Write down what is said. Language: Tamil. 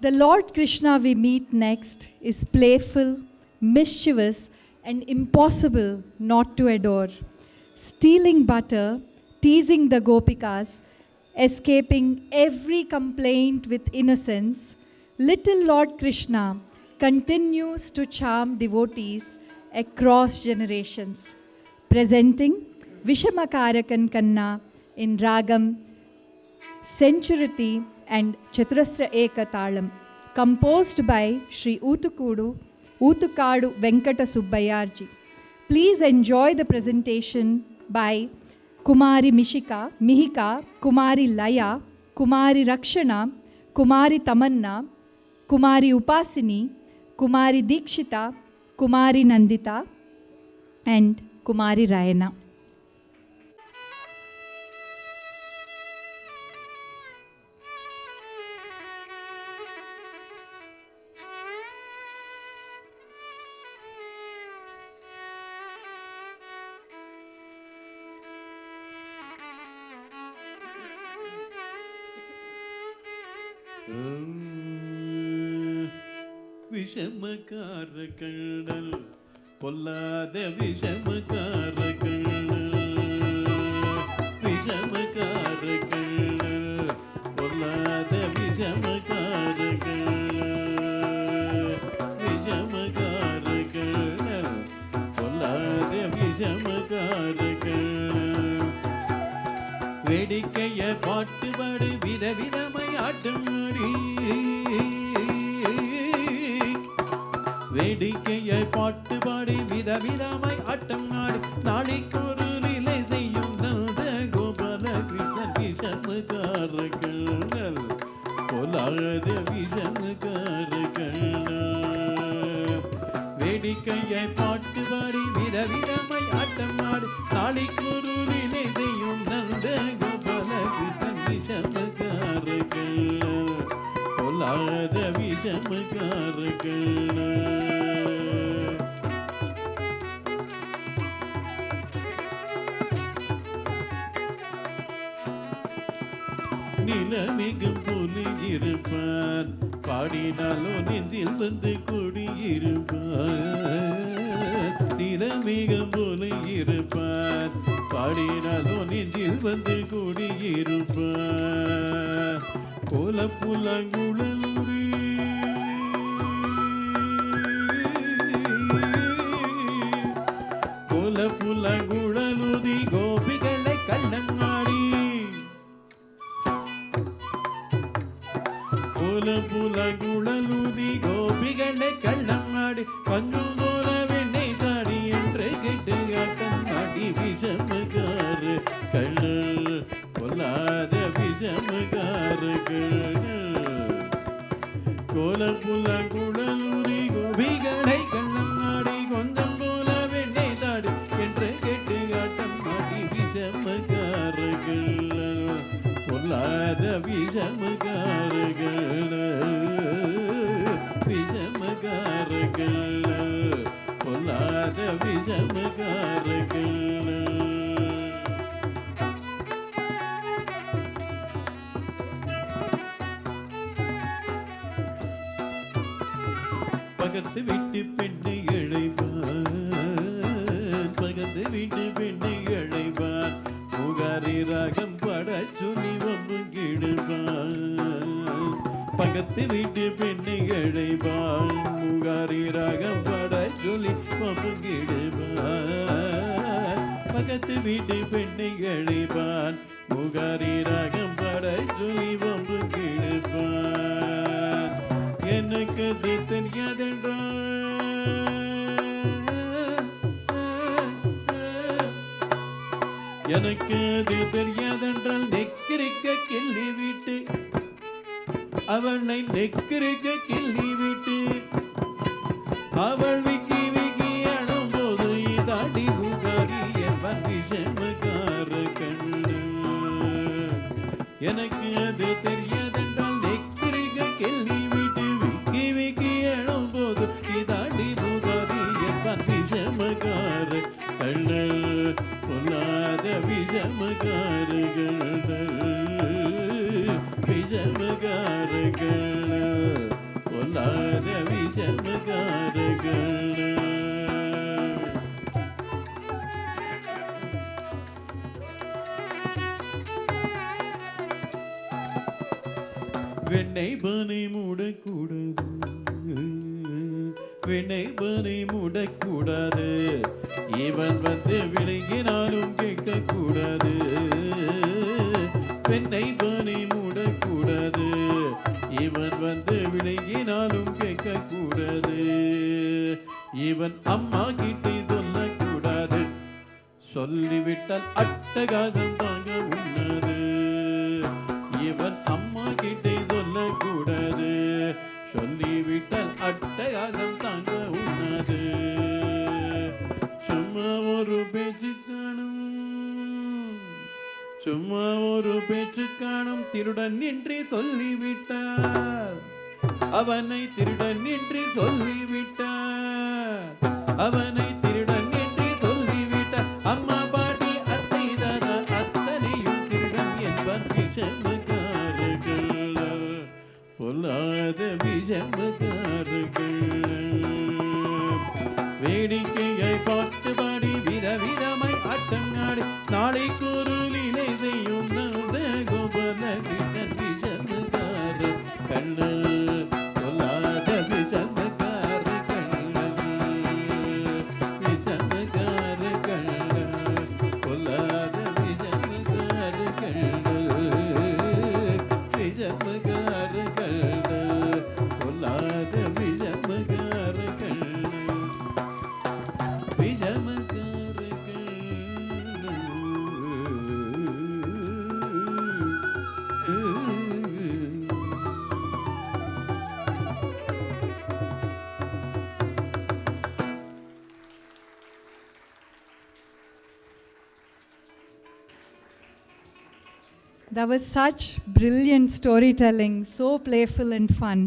The Lord Krishna we meet next is playful, mischievous, and impossible not to adore. Stealing butter, teasing the gopikas, escaping every complaint with innocence, little Lord Krishna continues to charm devotees across generations, presenting Vishamakarakan Kanna in Ragam, Centurity and Chaturasra Ekatalam, composed by Sri Utukadu Venkata Subbayarji. Please enjoy the presentation by Kumari Mihika, Kumari Laya, Kumari Rakshana, Kumari Tamanna, Kumari Upasini, Kumari Dikshita, Kumari Nandita, and Kumari Rayana. Vishamakkara கண்ணல் பொல்லாத விஷமக்கார கண்ணல் விஷமக்கார கண்ணல் பொல்லாத விஷமக்கார கண்ணல் விஷமக்கார கண்ணல் பொல்லாத விஷமக்கார கண்ணல் வேடிக்கைய பாட்டு பாடு விதவிதமாய் ஆட்டம் ஆடி வேடிக்கையை பாட்டு பாடி விதவிதமாய் ஆட்டம் ஆடி நாளைக்கொரு நிலை செய்யும் நந்த கோபால கிருஷ்ணன் விஷமக்கார கண்ணல் பொல்லாத விஷமக்கார கண்ணல் வேடிக்கையை பாட்டு பாடி விதவிதமாய் ஆட்டம் ஆடி நாளைக்கொரு நிலை செய்யும் நந்த கோபால கிருஷ்ணன் விஷமக்கார கண்ணல் பொல்லாத விஷமக்கார கண்ணல் நிலமிகும் போல இருப்பான் பாடினாலோ நெஞ்சில் வந்து குடியிருப்பான் நிலமிகும் போல இருப்பான் பாடினாலோ நெஞ்சில் வந்து குடியிருப்பான் கோலப்புலங்குழலூரி கோலப்புலங்குழலுதி கோபிகளை கண்ணங்காடி கோலப்புலங்குழலுதி கோபிகளை கண்ணங்காடி பஞ்சும் போல வெண்ணை தாடி என்று கேட்டு கண்ணாடி விஷமக்கார கண்ணல் பொல்லாத விஷமக்கார கண்ணல் கோலப்புலங்குழலுதி கோபிகளை கண்ணங்காடி கொஞ்சம் போல வெண்ணை தாடி என்று கேட்டு கண்ணாடி விஷமக்கார கண்ணல் பொல்லாத விஷமக்கார விஷமக்கார பொல்லாத விஷமக்கார பகத்து வீட்டு பெண்ணை இழைப்பான் பகத்து வீட்டு பெண்ணை இழைப்பான் முகாரி ராகம் பட சொல்லி வம்புங்கிடுவான் பகத்து வீட்டு பெண்ணை இழைப்பான் முகாரி ராகம் பட சொல்லி வம்புங்கிடுவான் பகத்து வீட்டு பெண்ணை இழைப்பான் முகாரி ராகம் பட சொல்லி வம்புங்கிடுவான் எனக்கு அது எனக்கு அது தெரியாதென்றால் நெக்கிருக்க கிள்ளி விட்டு அவளை நெக்கிருக்க கிள்ளி விட்டு அவள் விக்கி விக்கி அடும் போது இதாடி புகாரி என்பன் விஷமக்கார கண்ணு எனக்கு அது தெரியாதென்றால் நெக்கிருக்க கிள்ளி விட்டு விக்கி விக்கி அடும் போது இதாடி புகாரி என்பன் விஷமக்கார கண்ணு பொல்லாத விஷமக்கார விஷமக்கார வெண்ணெய் பனை மூடக்கூடாது, வெண்ணெய் பனை மூடக்கூடாது, இவன் வந்து விழுங்கினாலும் கேட்கக்கூடாது. வெண்ணெய் பனை மூடக்கூடாது, இவன் வந்து விழுங்கினாலும் கேட்கக்கூடாது. இவன் அம்மா கிட்டே சொல்லக்கூடாது, சொல்லிவிட்டால் அட்டகாசம் தாங்க உண்ணது. இவன் அம்மா கிட்டே சொல்லக்கூடாது, சொல்லிவிட்டால் அட்டகாசம் தாங்க உண்ணது. சும்மா ஒரு பேச்சு காணும், சும்மா ஒரு பேச்சு காணும், திருடன் என்று சொல்லிவிட்டார், அவனை திருடன் என்று சொல்லிவிட்டார், அவனை திருடன் என்று சொல்லிவிட்டார். அம்மா பாட்டி அத்தை தாத்தா அத்தனையும் திருடன் என்பார். விஷமக்காரர்கள், பொல்லாத விஷமக்காரர்கள், வேடிக்கையை பார்த்து பாடி விதவிதமாய் ஆட்டங்காடி நாளைக்கு ஒரு நிலை செய்யும் நந்த கோபால கிருஷ்ணன். விஷமக்காரர் கண்ணு, பொல்லாத விஷமக்கார கண்ணு, விஷமக்கார கண்ணு, பொல்லாத விஷமக்கார கண்ணு, விஷமக்கார கண்ணு, பொல்லாத விஷமக்கார கண்ணு, Vishamakkara That was such brilliant storytelling, so playful and fun.